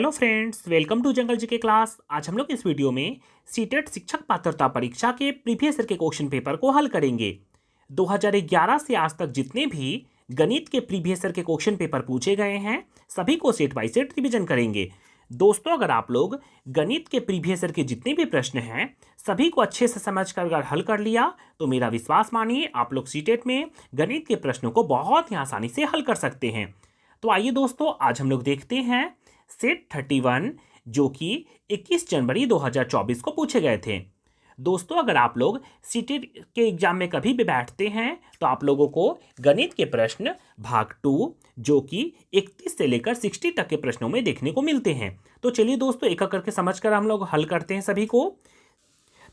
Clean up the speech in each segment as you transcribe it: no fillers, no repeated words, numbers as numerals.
Hello friends, welcome to जंगल जी के class. आज हम लोग इस वीडियो में सीटेट शिक्षक पात्रता परीक्षा के प्रीवियस ईयर के क्वेश्चन पेपर को हल करेंगे। 2011 से आज तक जितने भी गणित के प्रीवियस ईयर के क्वेश्चन पेपर पूछे गए हैं सभी को सेट बाय सेट रिवीजन करेंगे। दोस्तों, अगर आप लोग गणित के प्रीवियस ईयर के जितने भी प्रश्न हैं सभी को अच्छे से समझ कर अगर हल कर लिया तो मेरा विश्वास मानिए आप लोग सीटेट में गणित के प्रश्नों को बहुत ही आसानी से हल कर सकते हैं। तो आइए दोस्तों, आज हम लोग देखते हैं सेट 31 जो कि 21 जनवरी 2024 को पूछे गए थे। दोस्तों, अगर आप लोग सीटेट के एग्जाम में कभी भी बैठते हैं तो आप लोगों को गणित के प्रश्न भाग 2 जो कि 31 से लेकर 60 तक के प्रश्नों में देखने को मिलते हैं। तो चलिए दोस्तों, एक एक करके समझकर हम लोग हल करते हैं सभी को।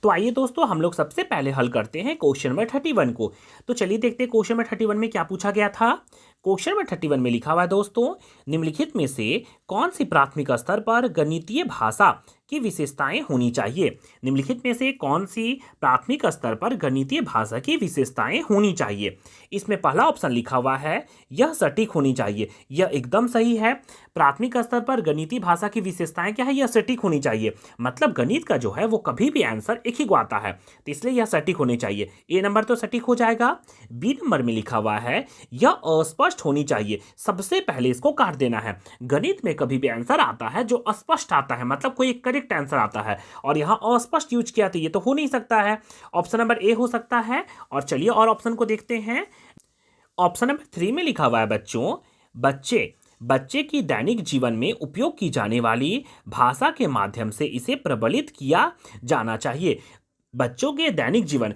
तो आइए दोस्तों, हम लोग सबसे पहले हल करते हैं क्वेश्चन नंबर 31 को। तो चलिए देखते हैं क्वेश्चन नंबर 31 में क्या पूछा गया था। क्वेश्चन नंबर 31 में लिखा हुआ है दोस्तों, निम्नलिखित में से कौन सी प्राथमिक स्तर पर गणितीय भाषा की विशेषताएं होनी चाहिए। निम्नलिखित में से कौन सी प्राथमिक स्तर पर गणितीय भाषा की विशेषताएं होनी चाहिए। इसमें पहला ऑप्शन लिखा हुआ है यह सटीक होनी चाहिए। यह एकदम सही है। प्राथमिक स्तर पर गणितीय भाषा की विशेषताएं क्या है, यह सटीक होनी चाहिए। मतलब गणित का जो है वो कभी भी आंसर एक ही को आता है, तो इसलिए यह सटीक होनी चाहिए। ए नंबर तो सटीक हो जाएगा। बी नंबर में लिखा हुआ है यह अस्पष्ट होनी चाहिए। सबसे पहले इसको काट देना है। गणित में कभी भी आंसर आता है जो अस्पष्ट आता है, मतलब कोई करेक्ट आंसर आता है, और यहाँ अस्पष्ट यूज किया तो ये तो हो नहीं सकता है। ऑप्शन नंबर ए हो सकता है। और चलिए और ऑप्शन को देखते हैं। ऑप्शन नंबर 3 में लिखा हुआ है बच्चे की दैनिक जीवन में उपयोग की जाने वाली भाषा के माध्यम से इसे प्रबलित किया जाना चाहिए। बच्चों के दैनिक जीवन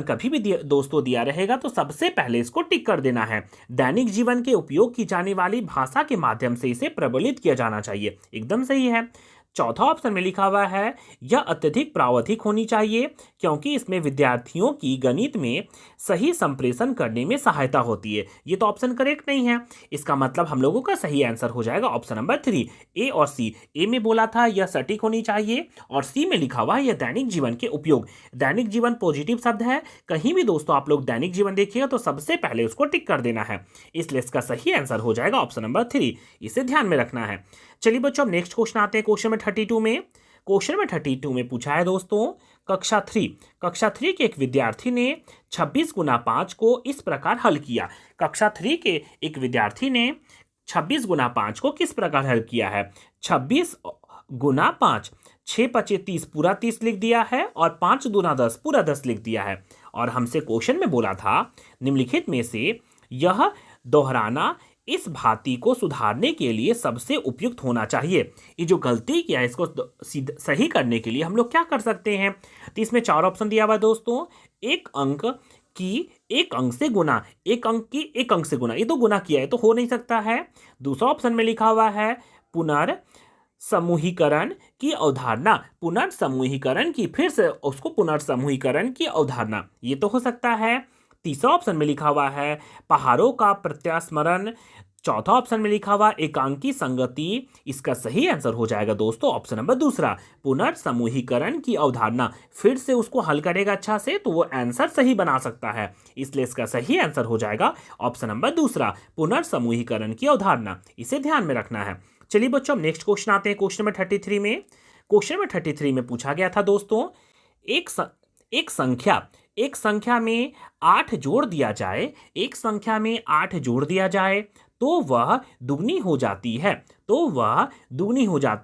कभी भी दोस्तों दिया रहेगा तो सबसे पहले इसको टिक कर देना है। दैनिक जीवन के उपयोग की जाने वाली भाषा के माध्यम से इसे प्रबलित किया जाना चाहिए, एकदम सही है। चौथा ऑप्शन में लिखा हुआ है यह अत्यधिक प्रावधिक होनी चाहिए क्योंकि इसमें विद्यार्थियों की गणित में सही संप्रेषण करने में सहायता होती है। ये तो ऑप्शन करेक्ट नहीं है। इसका मतलब हम लोगों का सही आंसर हो जाएगा ऑप्शन नंबर 3, ए और सी। ए में बोला था यह सटीक होनी चाहिए और सी में लिखा हुआ है यह दैनिक जीवन के उपयोग। दैनिक जीवन पॉजिटिव शब्द है। कहीं भी दोस्तों आप लोग दैनिक जीवन देखिएगा तो सबसे पहले उसको टिक कर देना है, इसलिए इसका सही आंसर हो जाएगा ऑप्शन नंबर 3। इसे ध्यान में रखना है। चलिए बच्चों, अब नेक्स्ट क्वेश्चन आते हैं क्वेश्चन नंबर 32 में। क्वेश्चन नंबर 32 में पूछा है दोस्तों, कक्षा 3 के एक विद्यार्थी ने 26 गुना 5 को इस प्रकार हल किया। कक्षा 3 के एक विद्यार्थी ने 26 गुना 5 को किस प्रकार हल किया है। 26 गुना 5, 6 पचे 30 पूरा 30 लिख दिया है और 5 दूना 10 पूरा 10 लिख दिया है। और हमसे क्वेश्चन में बोला था निम्नलिखित में से यह दोहराना इस भांति को सुधारने के लिए सबसे उपयुक्त होना चाहिए। ये जो गलती किया है इसको सही करने के लिए हम लोग क्या कर सकते हैं। तो इसमें 4 ऑप्शन दिया हुआ है दोस्तों। एक अंक से गुना, एक अंक की एक अंक से गुना, ये तो गुना किया है तो हो नहीं सकता है। दूसरा ऑप्शन में लिखा हुआ है पुनर्समूहीकरण की अवधारणा, पुनर्समूहीकरण की, फिर से उसको पुनर्समूहीकरण की अवधारणा, ये तो हो सकता है। तीसरा ऑप्शन में लिखा हुआ है पहाड़ों का प्रत्यास्मरण। चौथा ऑप्शन में लिखा हुआ एकांकी संगति। इसका सही आंसर हो जाएगा दोस्तों ऑप्शन नंबर दूसरा, पुनर्समूहीकरण की अवधारणा। फिर से उसको हल करेगा अच्छा से तो वो आंसर सही बना सकता है, इसलिए इसका सही आंसर हो जाएगा ऑप्शन नंबर दूसरा, पुनर्समूहीकरण की अवधारणा। इसे ध्यान में रखना है। चलिए बच्चों, नेक्स्ट क्वेश्चन आते हैं क्वेश्चन नंबर 33 में। क्वेश्चन नंबर 33 में पूछा गया था दोस्तों, एक संख्या में 8 जोड़ दिया जाए, एक संख्या में 8 जोड़ दिया जाए तो वह दुगनी हो जाती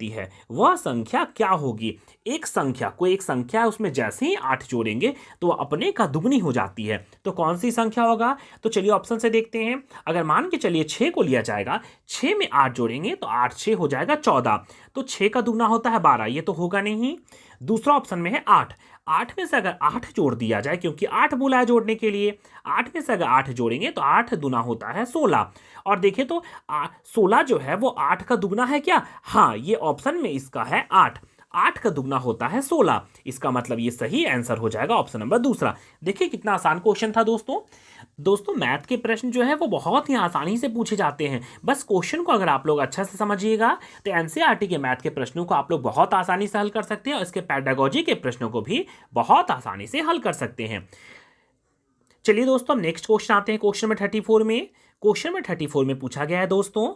है, वह संख्या क्या होगी। एक संख्या उसमें जैसे ही 8 जोड़ेंगे तो वह अपने का दुगनी हो जाती है, तो कौन सी संख्या होगा। तो चलिए ऑप्शन से देखते हैं। अगर मान के चलिए 6 को लिया जाएगा, 6 में 8 जोड़ेंगे तो 8 6 हो जाएगा 14, तो 6 का दुगना होता है 12, ये तो होगा नहीं। दूसरा ऑप्शन में है 8 में से अगर 8 जोड़ दिया जाए, क्योंकि 8 बोला है जोड़ने के लिए, 8 में से अगर 8 जोड़ेंगे तो 8 दुना होता है 16। और देखिए तो 16 जो है वो 8 का दुगना है क्या, हाँ, ये ऑप्शन में इसका है 8 का दुगना होता है 16। इसका मतलब ये सही आंसर हो जाएगा ऑप्शन नंबर दूसरा। देखिए कितना आसान क्वेश्चन था दोस्तों, मैथ के प्रश्न जो है वो बहुत ही आसानी से पूछे जाते हैं। बस क्वेश्चन को अगर आप लोग अच्छा से समझिएगा तो एनसीईआरटी के मैथ के प्रश्नों को आप लोग बहुत आसानी से हल कर सकते हैं और इसके पेडागोजी के प्रश्नों को भी बहुत आसानी से हल कर सकते हैं। चलिए दोस्तों, अब नेक्स्ट क्वेश्चन आते हैं क्वेश्चन नंबर 34 में। क्वेश्चन नंबर 34 में पूछा गया है दोस्तों,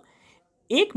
एक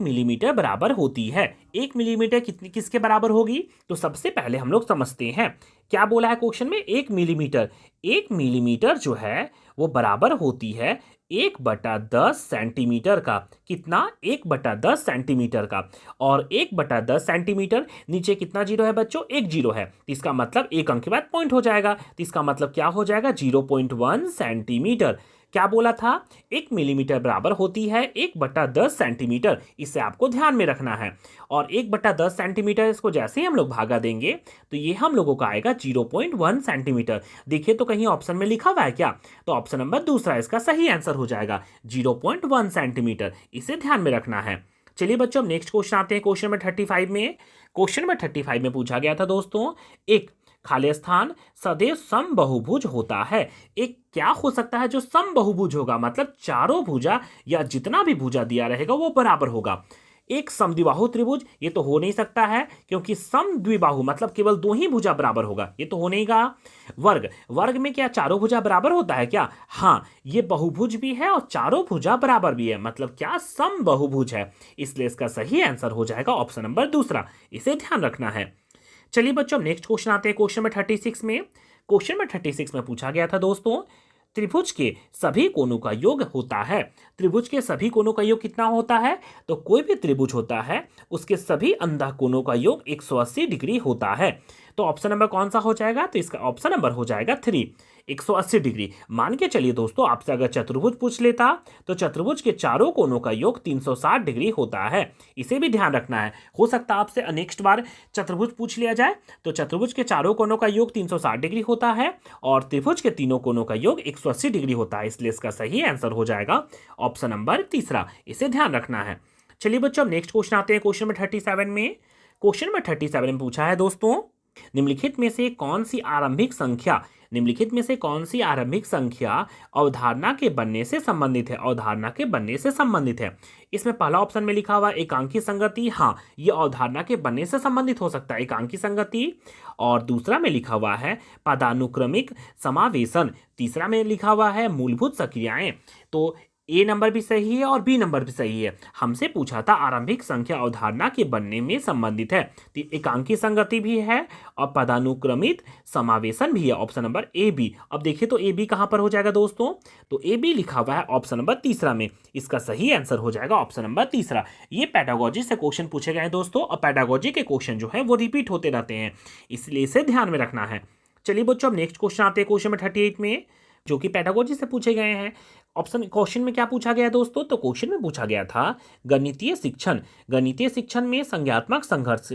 मिलीमीटर बराबर होती है। 1 मिलीमीटर कितनी किसके बराबर होगी? तो सबसे पहले हम लोग समझते हैं क्या बोला है क्वेश्चन में। 1 मिलीमीटर, 1 मिलीमीटर जो है वो बराबर होती है 1/10 सेंटीमीटर का। कितना? 1/10 सेंटीमीटर का। और 1/10 सेंटीमीटर, नीचे कितना जीरो है बच्चों? एक जीरो है, तो इसका मतलब एक अंक के बाद पॉइंट हो जाएगा, तो इसका मतलब क्या हो जाएगा? 0.1 सेंटीमीटर। क्या बोला था? 1 मिलीमीटर बराबर होती है 1/10 सेंटीमीटर। इसे आपको ध्यान में रखना है। और 1/10 सेंटीमीटर, इसको जैसे ही हम लोग भागा देंगे तो ये हम लोगों का आएगा 0.1 सेंटीमीटर। देखिए तो कहीं ऑप्शन में लिखा हुआ है क्या? तो ऑप्शन नंबर दूसरा इसका सही आंसर हो जाएगा, 0.1 सेंटीमीटर। इसे ध्यान में रखना है। चलिए बच्चों, अब नेक्स्ट क्वेश्चन आते हैं क्वेश्चन नंबर 35 में। क्वेश्चन नंबर 35 में पूछा गया था दोस्तों, एक खाली स्थान सदैव समबहुभुज होता है। एक क्या हो सकता है जो समबहुभुज होगा? मतलब चारों भुजा या जितना भी भुजा दिया रहेगा वो बराबर होगा। एक समद्विबाहु त्रिभुज, ये तो हो नहीं सकता है, क्योंकि समद्विबाहु मतलब केवल दो ही भुजा बराबर होगा, ये तो हो नहीं गा। वर्ग, वर्ग में क्या चारों भुजा बराबर होता है क्या? हाँ, ये बहुभुज भी है और चारों भुजा बराबर भी है, मतलब क्या समबहुभुज है। इसलिए इसका सही आंसर हो जाएगा ऑप्शन नंबर दूसरा। इसे ध्यान रखना है। चलिए बच्चों, नेक्स्ट क्वेश्चन आते हैं क्वेश्चन नंबर 36 में। क्वेश्चन नंबर 36 में पूछा गया था दोस्तों, त्रिभुज के सभी कोणों का योग होता है। त्रिभुज के सभी कोणों का योग कितना होता है? तो कोई भी त्रिभुज होता है उसके सभी अंधा कोणों का योग 180 डिग्री होता है। तो ऑप्शन नंबर कौन सा हो जाएगा? तो इसका ऑप्शन नंबर हो जाएगा 3, 180 डिग्री। मान के चलिए दोस्तों, आपसे अगर चतुर्भुज पूछ लेता तो चतुर्भुज के चारों कोणों का योग 360 डिग्री होता है। इसे भी ध्यान रखना है। हो सकता है आपसे नेक्स्ट बार चतुर्भुज पूछ लिया जाए, तो चतुर्भुज के चारों कोणों का योग 360 डिग्री होता है और त्रिभुज के तीनों कोणों का योग 180 डिग्री होता है। इसलिए इसका सही आंसर हो जाएगा ऑप्शन नंबर तीसरा। इसे ध्यान रखना है। चलिए बच्चों, नेक्स्ट क्वेश्चन आते हैं क्वेश्चन नंबर 37 में। क्वेश्चन नंबर 37 में पूछा है दोस्तों, निम्नलिखित में से कौन सी आरंभिक संख्या, निम्नलिखित में से कौन सी आरंभिक संख्या अवधारणा के बनने से संबंधित है? अवधारणा के बनने से संबंधित है। इसमें पहला ऑप्शन में लिखा हुआ एकांकी संगति, हाँ ये अवधारणा के बनने से संबंधित हो सकता है, एकांकी संगति। और दूसरा में लिखा हुआ है पदानुक्रमिक समावेशन, तीसरा में लिखा हुआ है मूलभूत सक्रियाएं। तो ए नंबर भी सही है और बी नंबर भी सही है। हमसे पूछा था आरंभिक संख्या अवधारणा के बनने में संबंधित है, तो एकांकी संगति भी है और पदानुक्रमित समावेशन भी है, ऑप्शन नंबर ए बी। अब देखिए तो ए बी कहां पर हो जाएगा दोस्तों? तो ए बी लिखा हुआ है ऑप्शन नंबर तीसरा में। इसका सही आंसर हो जाएगा ऑप्शन नंबर तीसरा। ये पेडागोजी से क्वेश्चन पूछे गए हैं दोस्तों, और पेडागोजी के क्वेश्चन जो है वो रिपीट होते रहते हैं, इसलिए इसे ध्यान में रखना है। चलिए बच्चों, अब नेक्स्ट क्वेश्चन आते हैं क्वेश्चन नंबर 38 में, जो कि पेडागोजी से पूछे गए हैं। ऑप्शन क्वेश्चन में क्या पूछा गया दोस्तों? तो क्वेश्चन में पूछा गया था गणितीय शिक्षण, गणितीय शिक्षण में संज्ञात्मक संघर्ष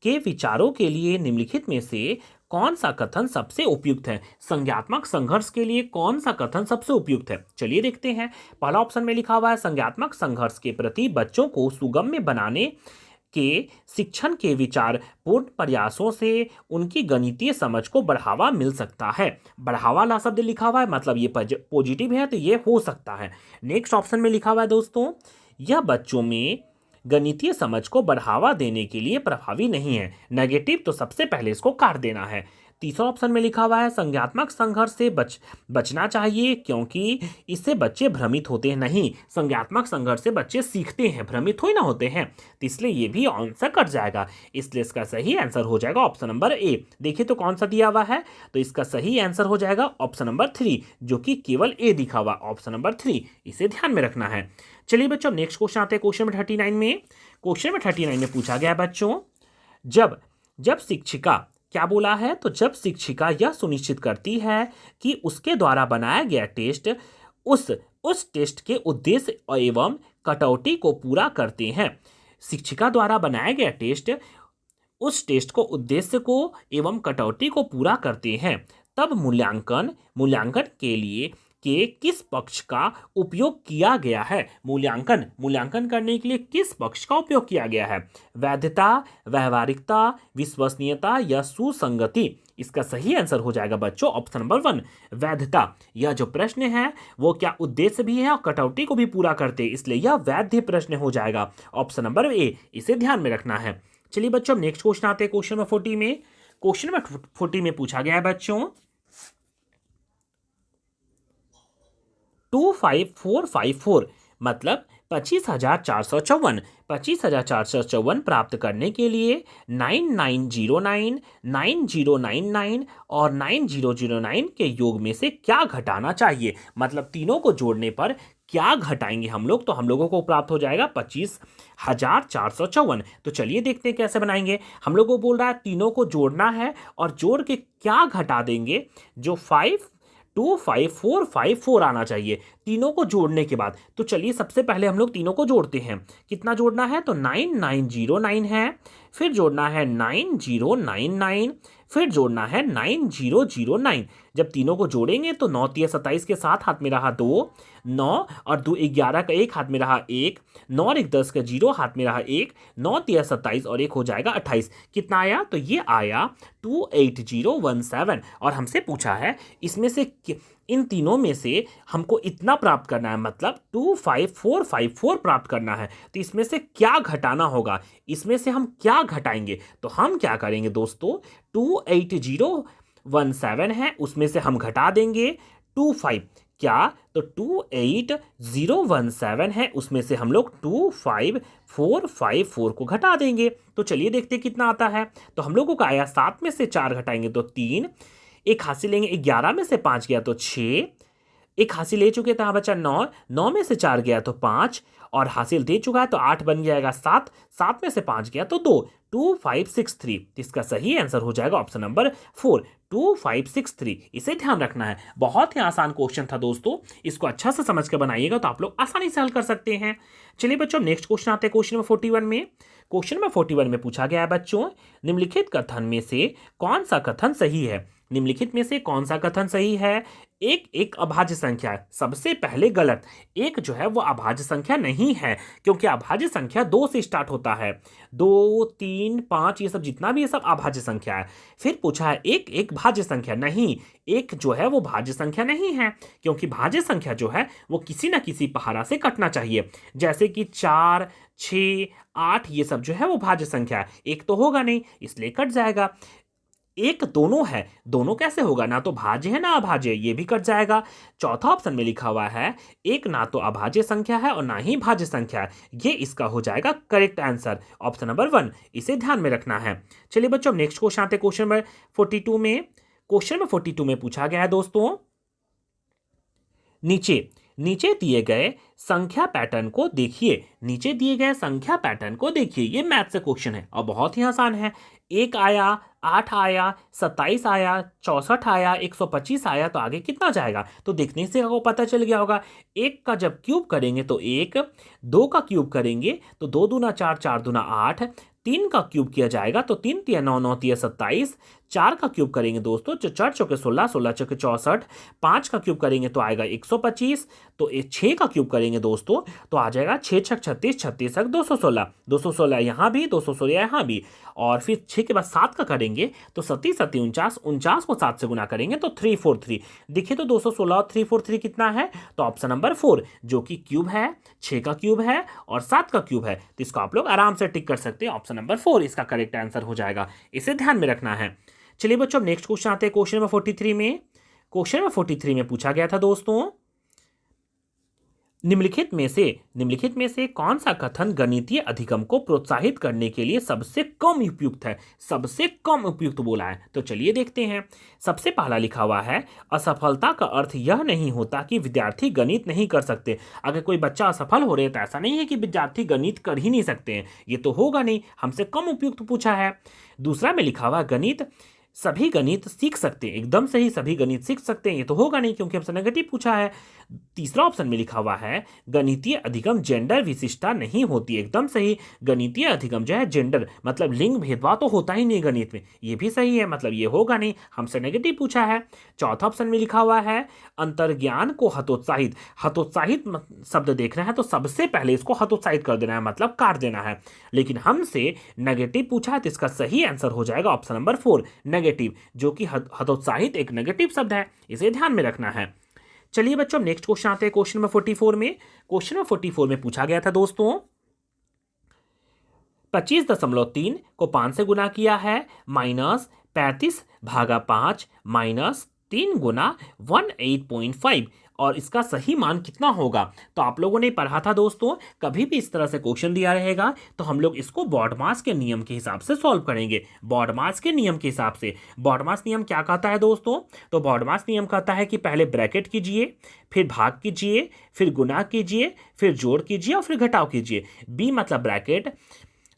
के विचारों के लिए निम्नलिखित में से कौन सा कथन सबसे उपयुक्त है? संज्ञात्मक संघर्ष के लिए कौन सा कथन सबसे उपयुक्त है? चलिए देखते हैं। पहला ऑप्शन में लिखा हुआ है संज्ञात्मक संघर्ष के प्रति बच्चों को सुगम्य बनाने के शिक्षण के विचारपूर्ण प्रयासों से उनकी गणितीय समझ को बढ़ावा मिल सकता है। बढ़ावा ला शब्द लिखा हुआ है, मतलब ये पॉजिटिव है, तो ये हो सकता है। नेक्स्ट ऑप्शन में लिखा हुआ है दोस्तों, यह बच्चों में गणितीय समझ को बढ़ावा देने के लिए प्रभावी नहीं है। नेगेटिव, तो सबसे पहले इसको काट देना है। तीसरा ऑप्शन में लिखा हुआ है संज्ञात्मक संघर्ष से बचना चाहिए, क्योंकि इससे बच्चे भ्रमित होते हैं। नहीं, संज्ञात्मक संघर्ष से बच्चे सीखते हैं, भ्रमित थोड़ी ना होते हैं, तो इसलिए ये भी आंसर कट जाएगा। इसलिए इसका सही आंसर हो जाएगा ऑप्शन नंबर ए। देखिए तो कौन सा दिया हुआ है, तो इसका सही आंसर हो जाएगा ऑप्शन नंबर 3, जो कि केवल ए दिखा हुआ, ऑप्शन नंबर 3। इसे ध्यान में रखना है। चलिए बच्चों, नेक्स्ट क्वेश्चन आते हैं क्वेश्चन नंबर 39 में। क्वेश्चन नंबर 39 में पूछा गया है बच्चों, जब शिक्षिका, क्या बोला है? तो जब शिक्षिका यह सुनिश्चित करती है कि उसके द्वारा बनाया गया टेस्ट उस टेस्ट के उद्देश्य एवं कटौती को पूरा करते हैं। शिक्षिका द्वारा बनाया गया टेस्ट उस टेस्ट को उद्देश्य को एवं कटौती को पूरा करते हैं, तब मूल्यांकन के लिए के किस पक्ष का उपयोग किया गया है? मूल्यांकन करने के लिए किस पक्ष का उपयोग किया गया है? वैधता, व्यवहारिकता, विश्वसनीयता या सुसंगति? इसका सही आंसर हो जाएगा बच्चों ऑप्शन नंबर 1, वैधता। यह जो प्रश्न है वो क्या उद्देश्य भी है और कटौती को भी पूरा करते, इसलिए यह वैध प्रश्न हो जाएगा, ऑप्शन नंबर ए। इसे ध्यान में रखना है। चलिए बच्चों, नेक्स्ट क्वेश्चन आते हैं क्वेश्चन नंबर 40 में। क्वेश्चन नंबर 40 में पूछा गया है बच्चों, 25454 मतलब 25,454। 25,454 प्राप्त करने के लिए 9909, 9099 और 9009 के योग में से क्या घटाना चाहिए। मतलब तीनों को जोड़ने पर क्या घटाएंगे हम लोग, तो हम लोगों को प्राप्त हो जाएगा 25,454। तो चलिए देखते हैं कैसे बनाएंगे। हम लोग को बोल रहा है तीनों को जोड़ना है और जोड़ के क्या घटा देंगे, जो 52454 आना चाहिए तीनों को जोड़ने के बाद। तो चलिए सबसे पहले हम लोग तीनों को जोड़ते हैं। कितना जोड़ना है, तो 9909 है, फिर जोड़ना है 9099, फिर जोड़ना है 9009। जब तीनों को जोड़ेंगे तो 9 तिया 27 के साथ हाथ में रहा 2, 9 और 2 11 का 1 हाथ में रहा 1, 9 और 1 10 का 0 हाथ में रहा 1, 9 तिया 27 और 1 हो जाएगा 28। कितना आया, तो ये आया 28017। और हमसे पूछा है इसमें से इन तीनों में से हमको इतना प्राप्त करना है, मतलब 25454 प्राप्त करना है। तो इसमें से क्या घटाना होगा, इसमें से हम क्या घटाएंगे, तो हम क्या करेंगे दोस्तों, 28017 है उसमें से हम घटा देंगे 25। क्या, तो 28017 है उसमें से हम लोग 25454 को घटा देंगे। तो चलिए देखते कितना आता है। तो हम लोगों का आया 7 में से 4 घटाएंगे तो 3, एक हासिल लेंगे 11 में से 5 गया तो 6, एक हासिल ले चुके थे यहाँ बचा 9, 9 में से 4 गया तो 5, और हासिल दे चुका है तो 8 बन जाएगा 7, 7 में से 5 गया तो 2, 2563। इसका सही आंसर हो जाएगा ऑप्शन नंबर 4, 2563। इसे ध्यान रखना है। बहुत ही आसान क्वेश्चन था दोस्तों, इसको अच्छा से समझ कर बनाइएगा तो आप लोग आसानी से हल कर सकते हैं। चलिए बच्चों नेक्स्ट क्वेश्चन आते हैं क्वेश्चन नंबर 41 में। क्वेश्चन नंबर 41 में पूछा गया है बच्चों, निम्नलिखित कथन में से कौन सा कथन सही है। निम्नलिखित में से कौन सा कथन सही है। एक एक अभाज्य संख्या है, सबसे पहले गलत। एक जो है वो अभाज्य संख्या नहीं है, क्योंकि अभाज्य संख्या 2 से स्टार्ट होता है। 2 3 5 ये सब जितना भी ये सब अभाज्य संख्या है। फिर पूछा है एक एक भाज्य संख्या, नहीं, एक जो है वो भाज्य संख्या नहीं है, क्योंकि भाज्य संख्या जो है वो किसी ना किसी पहाड़ा से कटना चाहिए। जैसे कि 4 6 8 ये सब जो है वो भाज्य संख्या है, एक तो होगा नहीं इसलिए कट जाएगा। एक दोनों है, दोनों कैसे होगा, ना तो भाज्य है ना अभाज्य, ये भी कट जाएगा। चौथा ऑप्शन में लिखा हुआ है एक ना तो अभाज्य संख्या है और ना ही भाज्य संख्या है, ये इसका हो जाएगा करेक्ट आंसर ऑप्शन नंबर 1। इसे ध्यान में रखना है। चलिए बच्चों नेक्स्ट क्वेश्चन आते हैं क्वेश्चन नंबर 42 में। क्वेश्चन नंबर 42 में पूछा गया है दोस्तों, नीचे नीचे दिए गए संख्या पैटर्न को देखिए। नीचे दिए गए संख्या पैटर्न को देखिए, ये मैथ से क्वेश्चन है और बहुत ही आसान है। 1 आया, 8 आया, 27 आया, 64 आया, 125 आया, तो आगे कितना जाएगा, तो देखने से आपको पता चल गया होगा। 1 का जब क्यूब करेंगे तो 1, 2 का क्यूब करेंगे तो 2 दूना 4, 4 दूना 8, 3 का क्यूब किया जाएगा तो 3 तिया 9, 9 तिया 27, 4 का क्यूब करेंगे दोस्तों तो 4 चौके 16, 16 चौके 64, 5 का क्यूब करेंगे तो आएगा 125, तो 6 का क्यूब करेंगे दोस्तों तो आ जाएगा 6 छक 36, 36 छक 216, 216 यहाँ भी, 216 यहाँ भी, और फिर 6 के बाद 7 का करेंगे तो 37 37 49, 49 को 7 से गुना करेंगे तो 343। देखिए तो 216 और 343 कितना है, तो ऑप्शन नंबर 4 जो कि क्यूब है, 6 का क्यूब है और 7 का क्यूब है, तो इसको आप लोग आराम से टिक कर सकते हैं। ऑप्शन नंबर 4 इसका करेक्ट आंसर हो जाएगा, इसे ध्यान में रखना है। चलिए बच्चों अब नेक्स्ट क्वेश्चन आते हैं क्वेश्चन नंबर 43 में। क्वेश्चन नंबर 43 में पूछा गया था दोस्तों, निम्नलिखित में से कौन सा कथन गणितीय अधिगम को प्रोत्साहित करने के लिए सबसे कम उपयुक्त है। सबसे कम उपयुक्त बोला है, तो चलिए देखते हैं। सबसे पहला लिखा हुआ है, असफलता का अर्थ यह नहीं होता कि विद्यार्थी गणित नहीं कर सकते। अगर कोई बच्चा असफल हो रहे तो ऐसा नहीं है कि विद्यार्थी गणित कर ही नहीं सकते हैं, ये तो होगा नहीं, हमसे कम उपयुक्त पूछा है। दूसरा में लिखा हुआ गणित, सभी गणित सीख सकते हैं, एकदम सही, सभी गणित सीख सकते हैं, ये तो होगा नहीं क्योंकि हमसे नेगेटिव पूछा है। तीसरा ऑप्शन में लिखा हुआ है गणितीय अधिगम जेंडर विशिष्टता नहीं होती, एकदम सही, गणितीय अधिगम जो है जेंडर मतलब लिंग भेदभाव तो होता ही नहीं गणित में, ये भी सही है, मतलब ये होगा नहीं, हमसे नेगेटिव पूछा है। चौथा ऑप्शन में लिखा हुआ है अंतर्ज्ञान को हतोत्साहित, हतोत्साहित शब्द देखना है तो सबसे पहले इसको हतोत्साहित कर देना है, मतलब काट देना है, लेकिन हमसे नेगेटिव पूछा है तो इसका सही आंसर हो जाएगा ऑप्शन नंबर 4 नेगेटिव, जो कि हतोत्साहित एक नेगेटिव शब्द है, इसे ध्यान में रखना है। चलिए बच्चों नेक्स्ट क्वेश्चन आते हैं क्वेश्चन नंबर 44 में। क्वेश्चन नंबर 44 में पूछा गया था दोस्तों, 25.3 को 5 से गुना किया है माइनस 35 भागा 5 माइनस 3 गुना 18.5 और इसका सही मान कितना होगा। तो आप लोगों ने पढ़ा था दोस्तों, कभी भी इस तरह से क्वेश्चन दिया रहेगा तो हम लोग इसको बॉडमास के नियम के हिसाब से सॉल्व करेंगे। बॉडमास के नियम के हिसाब से, बॉडमास नियम क्या कहता है दोस्तों, तो बॉडमास नियम कहता है कि पहले ब्रैकेट कीजिए, फिर भाग कीजिए, फिर गुना कीजिए, फिर जोड़ कीजिए और फिर घटाव कीजिए। बी मतलब ब्रैकेट,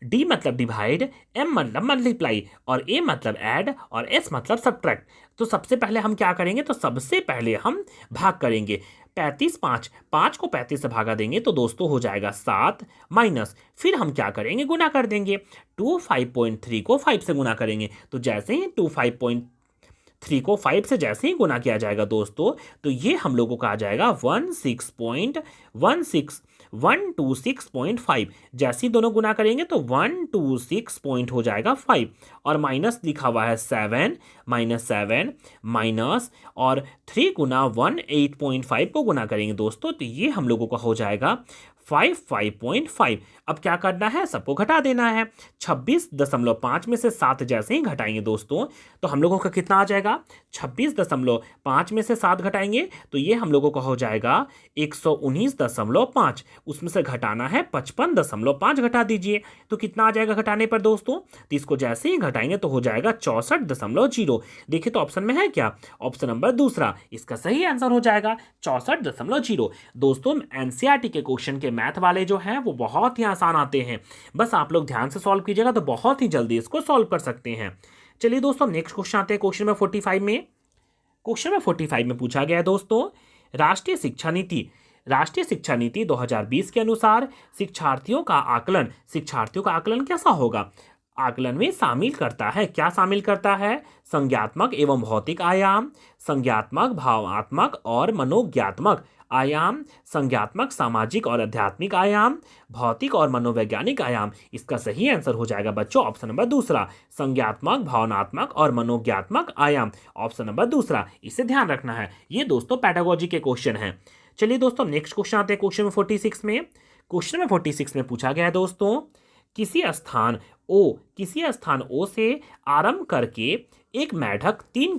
डी मतलब डिवाइड, एम मतलब मल्टीप्लाई और ए मतलब ऐड और एस मतलब सब्ट्रैक्ट। तो सबसे पहले हम क्या करेंगे, तो सबसे पहले हम भाग करेंगे। 35 5 को 35 से भागा देंगे तो दोस्तों हो जाएगा 7 माइनस, फिर हम क्या करेंगे, गुना कर देंगे। 2 5.3 को 5 से गुना करेंगे तो जैसे ही 5 को 5 से जैसे ही गुना किया जाएगा दोस्तों, तो ये हम लोगों का आ जाएगा 126.5। जैसे ही दोनों गुना करेंगे तो 126 पॉइंट हो जाएगा 5 और माइनस लिखा हुआ है 7 माइनस और 3 गुना 18.5 को गुना करेंगे दोस्तों, तो ये हम लोगों का हो जाएगा 5.5। अब क्या करना है, सबको घटा देना है। 26.5 में से 7 जैसे ही घटाएंगे दोस्तों, तो हम लोगों का कितना आ जाएगा, 26.5 में से 7 घटाएंगे तो ये हम लोगों का हो जाएगा 119.5। उसमें से घटाना है 55.5, घटा दीजिए तो कितना आ जाएगा घटाने पर दोस्तों, तो इसको जैसे ही घटाएंगे तो हो जाएगा 64.0। देखिए तो ऑप्शन में है क्या, ऑप्शन नंबर दूसरा इसका सही आंसर हो जाएगा 64.0। दोस्तों एनसीईआरटी के क्वेश्चन के मैथ वाले जो हैं वो बहुत ही आसान आते हैं, बस आप लोग ध्यान से सॉल्व कीजिएगा तो बहुत ही जल्दी इसको सॉल्व कर सकते हैं। चलिए दोस्तों नेक्स्ट क्वेश्चन आते हैं क्वेश्चन नंबर 45 में। क्वेश्चन नंबर 45 में पूछा गया है दोस्तों, राष्ट्रीय शिक्षा नीति 2020 के अनुसार शिक्षार्थियों का आकलन कैसा होगा। आकलन में शामिल करता है, क्या शामिल करता है, संज्ञात्मक एवं भौतिक आयाम, संज्ञात्मक भावात्मक और मनोज्ञात्मक आयाम, संज्ञात्मक सामाजिक और आध्यात्मिक आयाम, भौतिक और मनोवैज्ञानिक आयाम। इसका सही आंसर हो जाएगा बच्चों ऑप्शन नंबर दूसरा, संज्ञात्मक भावनात्मक और मनोज्ञात्मक आयाम, ऑप्शन नंबर दूसरा, इसे ध्यान रखना है। ये दोस्तों पेडागोजी के क्वेश्चन हैं। चलिए दोस्तों नेक्स्ट क्वेश्चन आते हैं क्वेश्चन नंबर 46 में। क्वेश्चन नंबर 46 में पूछा गया है दोस्तों, किसी स्थान ओ से आरंभ करके एक मेढक 3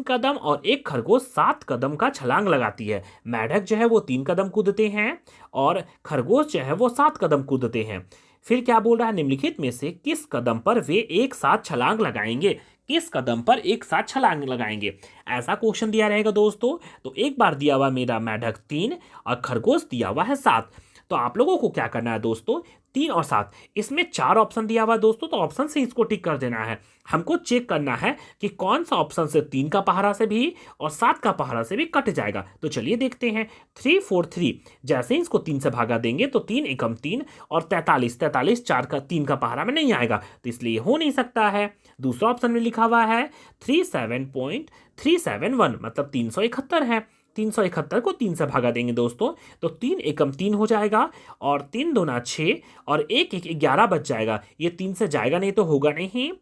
कदम और एक खरगोश 7 कदम का छलांग लगाती है। मेढक जो है वो 3 कदम कूदते हैं और खरगोश जो है वो 7 कदम कूदते हैं। फिर क्या बोल रहा है, निम्नलिखित में से किस कदम पर वे एक साथ छलांग लगाएंगे, किस कदम पर एक साथ छलांग लगाएंगे। ऐसा क्वेश्चन दिया रहेगा दोस्तों, तो एक बार दिया हुआ मेरा मेढक 3 और खरगोश दिया हुआ है 7। तो आप लोगों को क्या करना है दोस्तों, 3 और 7, इसमें 4 ऑप्शन दिया हुआ है दोस्तों, तो ऑप्शन से इसको टिक कर देना है। हमको चेक करना है कि कौन सा ऑप्शन से 3 का पहाड़ा से भी और 7 का पहाड़ा से भी कट जाएगा। तो चलिए देखते हैं। 3 4 3, जैसे ही इसको 3 से भागा देंगे तो 3 एकम 3 और 43 4 का 3 का पहाड़ा में नहीं आएगा, तो इसलिए हो नहीं सकता है। दूसरा ऑप्शन में लिखा हुआ है 37.371, मतलब 371 है। 371 को 3 से भागा देंगे दोस्तों तो 3 एकम 3 हो जाएगा और 3 दूना 6 और 1 1 11 बच जाएगा। ये 3 से जाएगा नहीं तो होगा नहीं।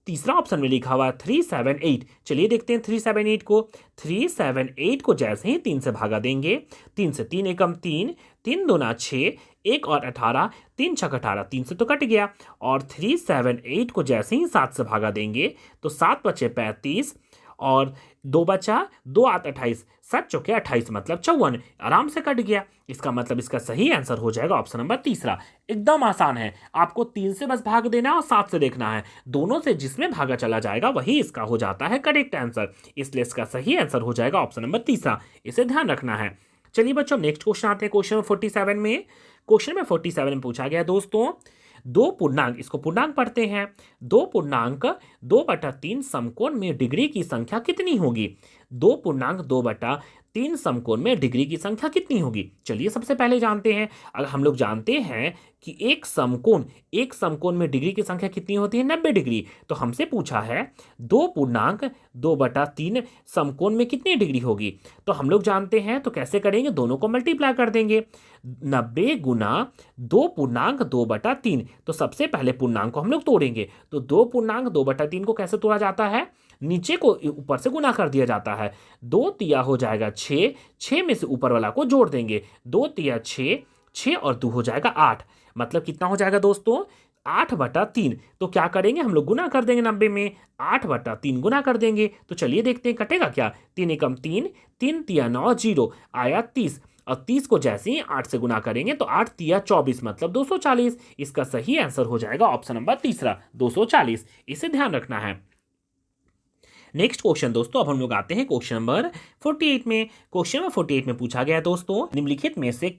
तीसरा ऑप्शन में लिखा हुआ है 378। चलिए देखते हैं 378 को जैसे ही 3 से भागा देंगे, 3 से 3 एकम 3, 3 दूना 6, 1 और 18, 3 6 18, 3 से तो कट गया। और 378 को जैसे ही 7 से भागा देंगे तो 7 बचे 35 और 2 बचा, 2 8 28, 7 चौके 28 मतलब 54, आराम से कट गया। इसका मतलब इसका सही आंसर हो जाएगा ऑप्शन नंबर तीसरा। एकदम आसान है, आपको 3 से बस भाग देना है और 7 से देखना है, दोनों से जिसमें भागा चला जाएगा वही इसका हो जाता है करेक्ट आंसर। इसलिए इसका सही आंसर हो जाएगा ऑप्शन नंबर तीसरा, इसे ध्यान रखना है। चलिए बच्चों नेक्स्ट क्वेश्चन आते हैं क्वेश्चन 47 में। क्वेश्चन में 47 में पूछा गया दोस्तों, 2 पूर्णांक, इसको पूर्णांक पढ़ते हैं, 2 पूर्णांक 2/3 समकोण में डिग्री की संख्या कितनी होगी। 2 पूर्णांक 2/3 समकोण में डिग्री की संख्या कितनी होगी। चलिए सबसे पहले जानते हैं, अगर हम लोग जानते हैं कि एक समकोण में डिग्री की संख्या कितनी होती है 90 डिग्री, तो हमसे पूछा है 2 पूर्णांक 2/3 समकोण में कितनी डिग्री होगी। तो हम लोग जानते हैं, तो कैसे करेंगे, दोनों को मल्टीप्लाई कर देंगे, 90 गुना 2 पूर्णांक 2/3। तो सबसे पहले पूर्णांक को हम लोग तोड़ेंगे, तो 2 पूर्णांक 2/3 को कैसे तोड़ा जाता है, नीचे को ऊपर से गुना कर दिया जाता है। 2 तिया हो जाएगा 6, 6 में से ऊपर वाला को जोड़ देंगे, 2 तिया 6, 6 और 2 हो जाएगा 8, मतलब कितना हो जाएगा दोस्तों, 8/3, तो क्या करेंगे हम लोग गुना कर देंगे 90 में, 8/3 गुना कर देंगे। तो चलिए देखते हैं कटेगा क्या। 3 एकम 3, 3 तिया 9, 0 आया 30, और 30 को जैसे ही 8 से गुना करेंगे तो 8 तिया 24 मतलब 240। इसका सही आंसर हो जाएगा ऑप्शन नंबर तीसरा 240। इसे ध्यान रखना है। नेक्स्ट क्वेश्चन दोस्तों, अब हम लोग आते हैं क्वेश्चन नंबर 48 में। क्वेश्चन नंबर 48 में पूछा गया है दोस्तों, निम्नलिखित में से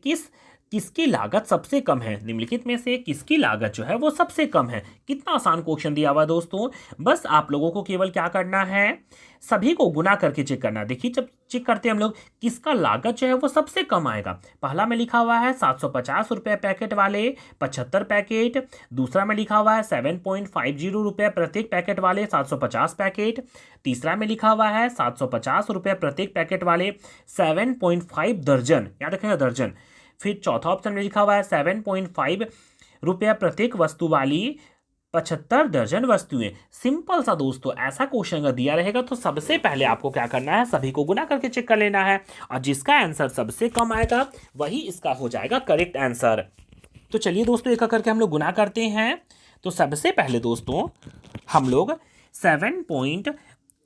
किसकी लागत सबसे कम है। निम्नलिखित में से किसकी लागत जो है वो सबसे कम है। कितना आसान क्वेश्चन दिया हुआ है दोस्तों। बस आप लोगों को केवल क्या करना है, सभी को गुना करके चेक करना। देखिए जब चेक करते हैं हम लोग, किसका लागत जो है वो सबसे कम आएगा। पहला में लिखा हुआ है 750 रुपये पैकेट वाले 75 पैकेट। दूसरा में लिखा हुआ है 7.50 रुपये प्रत्येक पैकेट वाले 750 पैकेट। तीसरा में लिखा हुआ है 750 रुपये प्रत्येक पैकेट वाले 7.5 दर्जन, याद रखिएगा दर्जन। फिर चौथा ऑप्शन में लिखा हुआ है 7.5 रुपया प्रत्येक वस्तु वाली 75 दर्जन वस्तुएं। सिंपल सा दोस्तों, ऐसा क्वेश्चन अगर दिया रहेगा तो सबसे पहले आपको क्या करना है, सभी को गुना करके चेक कर लेना है, और जिसका आंसर सबसे कम आएगा वही इसका हो जाएगा करेक्ट आंसर। तो चलिए दोस्तों एक करके हम लोग गुना करते हैं। तो सबसे पहले दोस्तों हम लोग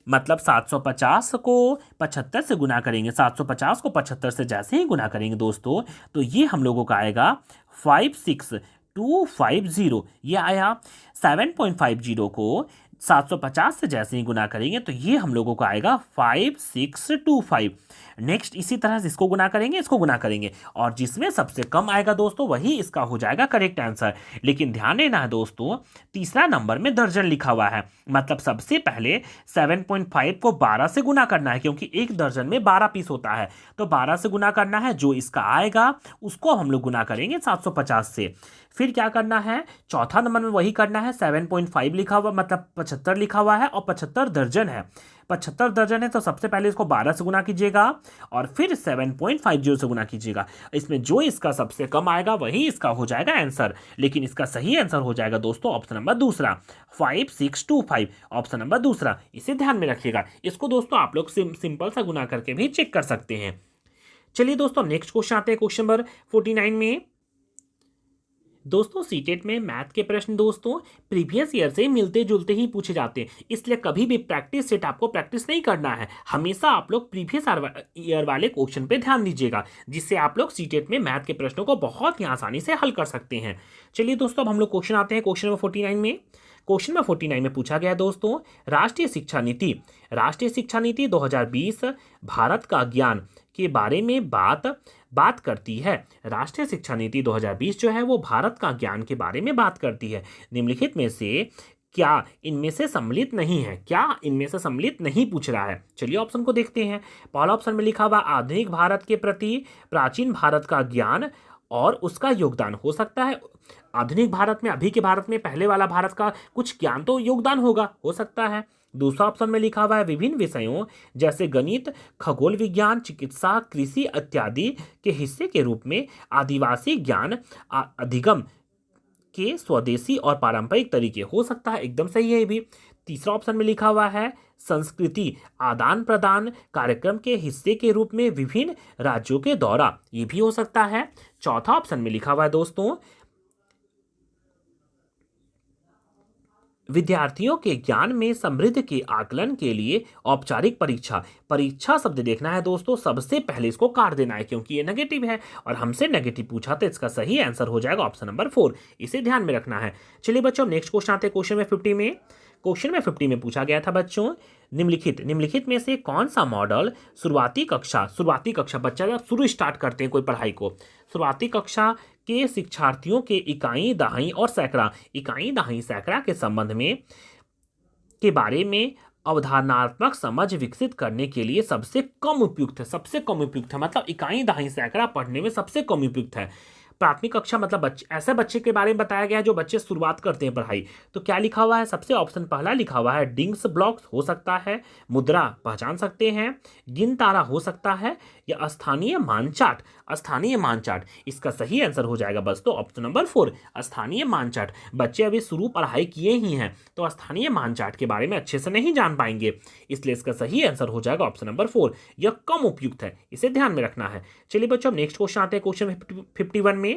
750 को 75 से गुना करेंगे। 750 को 75 से जैसे ही गुना करेंगे दोस्तों, तो ये हम लोगों का आएगा 56250। ये आया। 7.50 को 750 से जैसे ही गुना करेंगे तो ये हम लोगों को आएगा 5625। नेक्स्ट इसी तरह से इसको गुना करेंगे, इसको गुना करेंगे, और जिसमें सबसे कम आएगा दोस्तों वही इसका हो जाएगा करेक्ट आंसर। लेकिन ध्यान देना है दोस्तों, तीसरा नंबर में दर्जन लिखा हुआ है, मतलब सबसे पहले 7.5 को 12 से गुना करना है, क्योंकि एक दर्जन में 12 पीस होता है, तो 12 से गुना करना है। जो इसका आएगा उसको हम लोग गुना करेंगे 750 से। फिर क्या करना है, चौथा नंबर में वही करना है। 7.5 लिखा हुआ मतलब 75 लिखा हुआ है, और 75 दर्जन है। 75 दर्जन है तो सबसे पहले इसको 12 से गुना कीजिएगा, और फिर 7.50 से गुना कीजिएगा। इसमें जो इसका सबसे कम आएगा वही इसका हो जाएगा आंसर। लेकिन इसका सही आंसर हो जाएगा दोस्तों ऑप्शन नंबर दूसरा 5625, ऑप्शन नंबर दूसरा। इसे ध्यान में रखिएगा। इसको दोस्तों आप लोग सिंपल सा गुना करके भी चेक कर सकते हैं। चलिए दोस्तों नेक्स्ट क्वेश्चन आते हैं, क्वेश्चन नंबर 49 में। दोस्तों सीटेट में मैथ के प्रश्न दोस्तों प्रीवियस ईयर से मिलते जुलते ही पूछे जाते हैं, इसलिए कभी भी प्रैक्टिस सेट आपको प्रैक्टिस नहीं करना है। हमेशा आप लोग प्रीवियस ईयर वाले क्वेश्चन पे ध्यान दीजिएगा, जिससे आप लोग सीटेट में मैथ के प्रश्नों को बहुत ही आसानी से हल कर सकते हैं। चलिए दोस्तों अब हम लोग क्वेश्चन आते हैं क्वेश्चन नंबर 49 में। क्वेश्चन नंबर 49 में पूछा गया दोस्तों, राष्ट्रीय शिक्षा नीति 2020 भारत का ज्ञान के बारे में बात करती है। राष्ट्रीय शिक्षा नीति 2020 जो है वो भारत का ज्ञान के बारे में बात करती है। निम्नलिखित में से क्या इनमें से सम्मिलित नहीं है, क्या इनमें से सम्मिलित नहीं पूछ रहा है। चलिए ऑप्शन को देखते हैं। पहला ऑप्शन में लिखा हुआ आधुनिक भारत के प्रति प्राचीन भारत का ज्ञान और उसका योगदान हो सकता है। आधुनिक भारत में, अभी के भारत में पहले वाला भारत का कुछ ज्ञान तो योगदान होगा, हो सकता है। दूसरा ऑप्शन में लिखा हुआ है विभिन्न विषयों जैसे गणित, खगोल विज्ञान, चिकित्सा, कृषि इत्यादि के हिस्से के रूप में आदिवासी ज्ञान अधिगम के स्वदेशी और पारंपरिक तरीके, हो सकता है। एकदम सही है ये भी। तीसरा ऑप्शन में लिखा हुआ है संस्कृति आदान प्रदान कार्यक्रम के हिस्से के रूप में विभिन्न राज्यों के दौरा, ये भी हो सकता है। चौथा ऑप्शन में लिखा हुआ है दोस्तों विद्यार्थियों के ज्ञान में समृद्ध के आकलन के लिए औपचारिक परीक्षा। परीक्षा शब्द देखना है दोस्तों, सबसे पहले इसको काट देना है क्योंकि ये नेगेटिव है और हमसे नेगेटिव पूछा, तो इसका सही आंसर हो जाएगा ऑप्शन नंबर 4। इसे ध्यान में रखना है। चलिए बच्चों नेक्स्ट क्वेश्चन आते हैं क्वेश्चन में 50 में। क्वेश्चन में 50 में पूछा गया था बच्चों, निम्नलिखित में से कौन सा मॉडल शुरुआती कक्षा बच्चा जब शुरू स्टार्ट करते हैं कोई पढ़ाई को, शुरुआती कक्षा के शिक्षार्थियों के इकाई दहाई और सैकड़ा के संबंध में के बारे में अवधारणात्मक समझ विकसित करने के लिए सबसे कम उपयुक्त है। मतलब इकाई दहाई सैकड़ा पढ़ने में सबसे कम उपयुक्त है। प्राथमिक कक्षा मतलब ऐसे बच्चे के बारे में बताया गया है जो बच्चे शुरुआत करते हैं पढ़ाई। तो क्या लिखा हुआ है, सबसे ऑप्शन पहला लिखा हुआ है डिंग्स ब्लॉक्स, हो सकता है मुद्रा पहचान सकते हैं, गिन तारा हो सकता है, या स्थानीय मानचाट। इसका सही आंसर हो जाएगा बस तो ऑप्शन नंबर 4 स्थानीय मानचाट। बच्चे अभी शुरू पढ़ाई किए ही हैं तो स्थानीय मानचाट के बारे में अच्छे से नहीं जान पाएंगे, इसलिए इसका सही आंसर हो जाएगा ऑप्शन नंबर 4। यह कम उपयुक्त है, इसे ध्यान में रखना है। चलिए बच्चों नेक्स्ट क्वेश्चन आते हैं क्वेश्चन 51 में।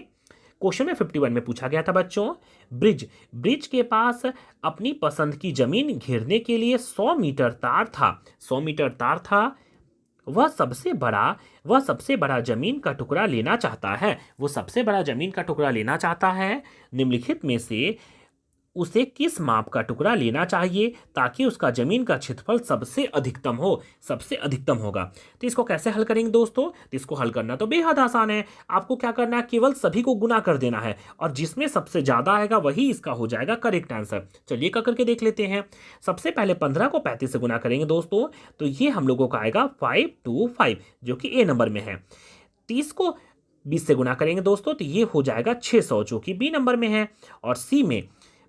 क्वेश्चन में 51 में पूछा गया था बच्चों, ब्रिज ब्रिज के पास अपनी पसंद की जमीन घेरने के लिए 100 मीटर तार था। 100 मीटर तार था। वह सबसे बड़ा जमीन का टुकड़ा लेना चाहता है। वो सबसे बड़ा जमीन का टुकड़ा लेना चाहता है। निम्नलिखित में से उसे किस माप का टुकड़ा लेना चाहिए ताकि उसका जमीन का क्षेत्रफल सबसे अधिकतम हो, सबसे अधिकतम होगा। तो इसको कैसे हल करेंगे दोस्तों? तो इसको हल करना तो बेहद आसान है। आपको क्या करना है, केवल सभी को गुना कर देना है और जिसमें सबसे ज्यादा आएगा वही इसका हो जाएगा करेक्ट आंसर। चलिए करके देख लेते हैं। सबसे पहले 15 को 35 से गुना करेंगे दोस्तों, तो ये हम लोगों का आएगा 525 जो कि ए नंबर में है। 30 को 20 से गुना करेंगे दोस्तों, तो ये हो जाएगा 600 जो कि बी नंबर में है। और सी में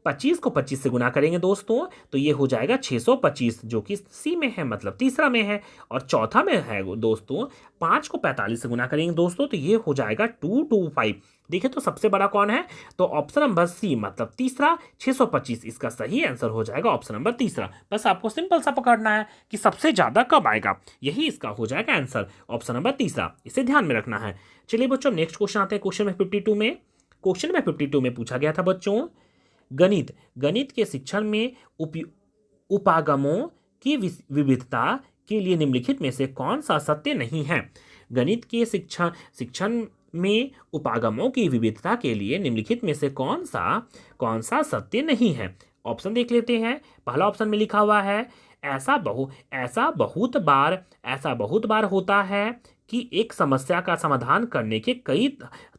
25 को 25 से गुना करेंगे दोस्तों, तो ये हो जाएगा 625 जो कि सी में है, मतलब तीसरा में है। और चौथा में है दोस्तों 5 को 45 से गुना करेंगे दोस्तों, तो ये हो जाएगा 225। देखिए तो सबसे बड़ा कौन है, तो ऑप्शन नंबर सी मतलब तीसरा 625 इसका सही आंसर हो जाएगा ऑप्शन नंबर तीसरा। बस आपको सिंपल सा पकड़ना है कि सबसे ज्यादा कब आएगा, यही इसका हो जाएगा आंसर ऑप्शन नंबर तीसरा। इसे ध्यान में रखना है। चलिए बच्चों नेक्स्ट क्वेश्चन आते हैं क्वेश्चन में 52 में। क्वेश्चन में 52 में पूछा गया था बच्चों, गणित के शिक्षण में उपागमों की विविधता के लिए निम्नलिखित में से कौन सा सत्य नहीं है। गणित के शिक्षण में उपागमों की विविधता के लिए निम्नलिखित में से कौन सा सत्य नहीं है। ऑप्शन देख लेते हैं। पहला ऑप्शन में लिखा हुआ है, ऐसा बहुत बार होता है कि एक समस्या का समाधान करने के कई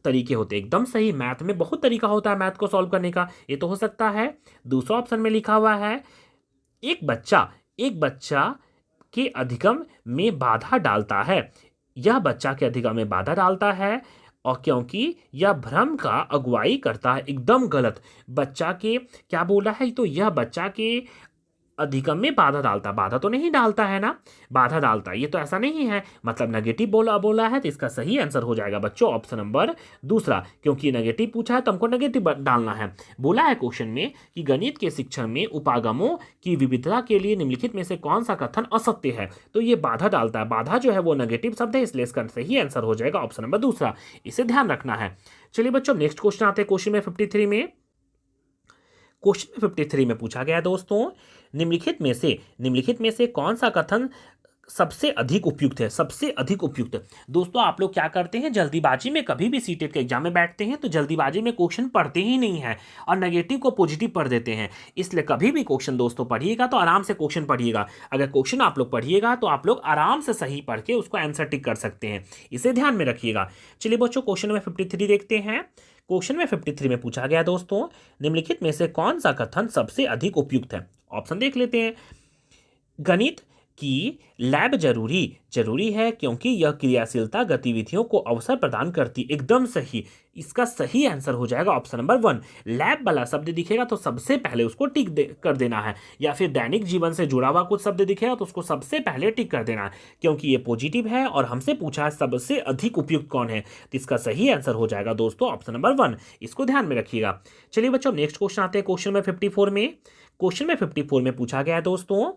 तरीके होते हैं। एकदम सही, मैथ में बहुत तरीका होता है मैथ को सॉल्व करने का, ये तो हो सकता है। दूसरा ऑप्शन में लिखा हुआ है, एक बच्चा के अधिगम में बाधा डालता है। यह बच्चा के अधिगम में बाधा डालता है और क्योंकि यह भ्रम का अगुवाई करता है। एकदम गलत, बच्चा के क्या बोला है, तो यह बच्चा के अधिगम में बाधा तो नहीं डालता है ना, बाधा डालता है, ये तो ऐसा नहीं है, मतलब नेगेटिव बोला है। तो इसका सही आंसर हो जाएगा बच्चों ऑप्शन नंबर दूसरा, क्योंकि नेगेटिव पूछा है तो हमको नेगेटिव डालना है। बोला है क्वेश्चन में कि गणित के शिक्षण में उपागमों की विविधता के लिए निम्नलिखित में से कौन सा कथन असत्य है, तो ये बाधा डालता है। बाधा जो है वो नेगेटिव शब्द है, इसलिए इसका सही आंसर हो जाएगा ऑप्शन नंबर दूसरा। इसे ध्यान रखना है। चलिए बच्चों नेक्स्ट क्वेश्चन आते हैं क्वेश्चन में 53 में। क्वेश्चन में 53 में पूछा गया दोस्तों, निम्नलिखित में से कौन सा कथन सबसे अधिक उपयुक्त है। सबसे अधिक उपयुक्त दोस्तों, आप लोग क्या करते हैं, जल्दीबाजी में कभी भी सीटेट के एग्जाम में बैठते हैं तो जल्दीबाजी में क्वेश्चन पढ़ते ही नहीं है और नेगेटिव को पॉजिटिव पढ़ देते हैं। इसलिए कभी भी क्वेश्चन दोस्तों पढ़िएगा तो आराम से क्वेश्चन पढ़िएगा। अगर क्वेश्चन आप लोग पढ़िएगा तो आप लोग आराम से सही पढ़ के उसको आंसर टिक कर सकते हैं, इसे ध्यान में रखिएगा। चलिए बच्चों क्वेश्चन में 53 देखते हैं। क्वेश्चन में 53 में पूछा गया दोस्तों, निम्नलिखित में से कौन सा कथन सबसे अधिक उपयुक्त है। ऑप्शन देख लेते हैं। गणित की लैब जरूरी है क्योंकि यह क्रियाशीलता गतिविधियों को अवसर प्रदान करती। एकदम सही, इसका सही आंसर हो जाएगा ऑप्शन नंबर 1। लैब वाला शब्द दिखेगा तो सबसे पहले उसको टिक कर देना है, या फिर दैनिक जीवन से जुड़ा हुआ कुछ शब्द दिखेगा तो उसको सबसे पहले टिक कर देना है, क्योंकि ये पॉजिटिव है और हमसे पूछा है सबसे अधिक उपयुक्त कौन है, तो इसका सही आंसर हो जाएगा दोस्तों ऑप्शन नंबर 1। इसको ध्यान में रखिएगा। चलिए बच्चों नेक्स्ट क्वेश्चन आते हैं क्वेश्चन में 54 में। क्वेश्चन में 54 में पूछा गया है दोस्तों,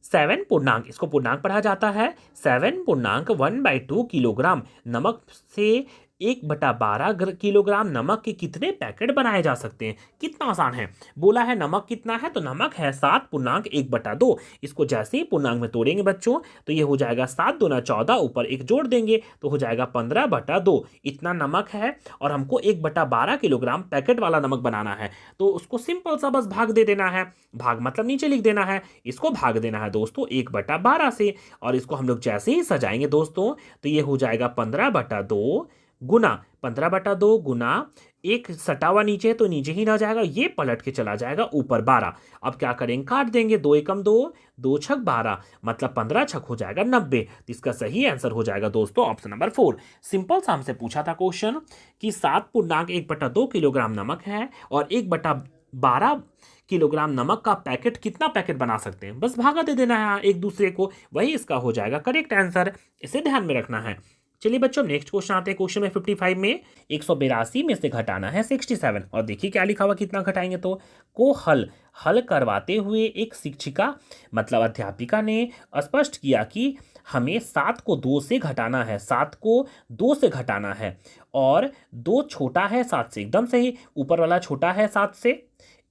7 पूर्णांक, इसको पूर्णांक पढ़ा जाता है, 7 पूर्णांक 1/2 किलोग्राम नमक से 1/12 किलोग्राम नमक के कितने पैकेट बनाए जा सकते हैं। कितना आसान है। बोला है नमक कितना है, तो नमक है 7 पूर्णांक 1/2। इसको जैसे ही पूर्णांक में तोड़ेंगे बच्चों तो ये हो जाएगा 7 दूना 14, ऊपर 1 जोड़ देंगे तो हो जाएगा 15/2। इतना नमक है और हमको 1/12 किलोग्राम पैकेट वाला नमक बनाना है, तो उसको सिंपल सा बस भाग दे देना है। भाग मतलब नीचे लिख देना है, इसको भाग देना है दोस्तों 1/12 से, और इसको हम लोग जैसे ही सजाएंगे दोस्तों तो ये हो जाएगा 15/2 गुना 15/2 गुना एक सटा हुआ नीचे तो नीचे ही रह जाएगा, ये पलट के चला जाएगा ऊपर 12। अब क्या करेंगे, काट देंगे, 2 एकम 2, 2 छक 12, मतलब 15 छक हो जाएगा 90। तो इसका सही आंसर हो जाएगा दोस्तों ऑप्शन नंबर 4। सिंपल सा हमसे पूछा था क्वेश्चन कि 7 पूर्णांक 1/2 किलोग्राम नमक है और 1/12 किलोग्राम नमक का पैकेट कितना पैकेट बना सकते हैं, बस भागा दे देना है एक दूसरे को, वही इसका हो जाएगा करेक्ट आंसर। इसे ध्यान में रखना है। चलिए बच्चों नेक्स्ट क्वेश्चन आते हैं। क्वेश्चन में 55 में 182 में से घटाना है 67 और देखिए क्या लिखा हुआ, कितना घटाएंगे तो को हल करवाते हुए एक शिक्षिका मतलब अध्यापिका ने स्पष्ट किया कि हमें 7 को 2 से घटाना है, 7 को 2 से घटाना है और 2 छोटा है 7 से, एकदम सही, ऊपर वाला छोटा है 7 से,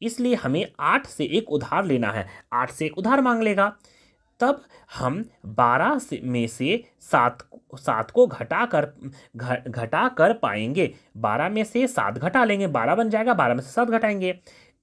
इसलिए हमें 8 से एक उधार लेना है, 8 से एक उधार मांग लेगा। तब हम 12 में से 7 को घटा कर पाएंगे, 12 में से 7 घटा लेंगे, 12 बन जाएगा, 12 में से 7 घटाएंगे।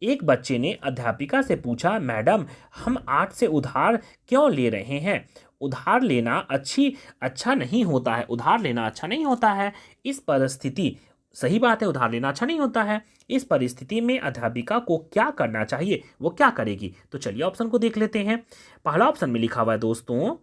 एक बच्चे ने अध्यापिका से पूछा, मैडम हम 8 से उधार क्यों ले रहे हैं? उधार लेना अच्छा नहीं होता है, उधार लेना अच्छा नहीं होता है। इस परिस्थिति, सही बात है, उधार लेना अच्छा नहीं होता है। इस परिस्थिति में अध्यापिका को क्या करना चाहिए, वो क्या करेगी? तो चलिए ऑप्शन को देख लेते हैं। पहला ऑप्शन में लिखा हुआ है दोस्तों,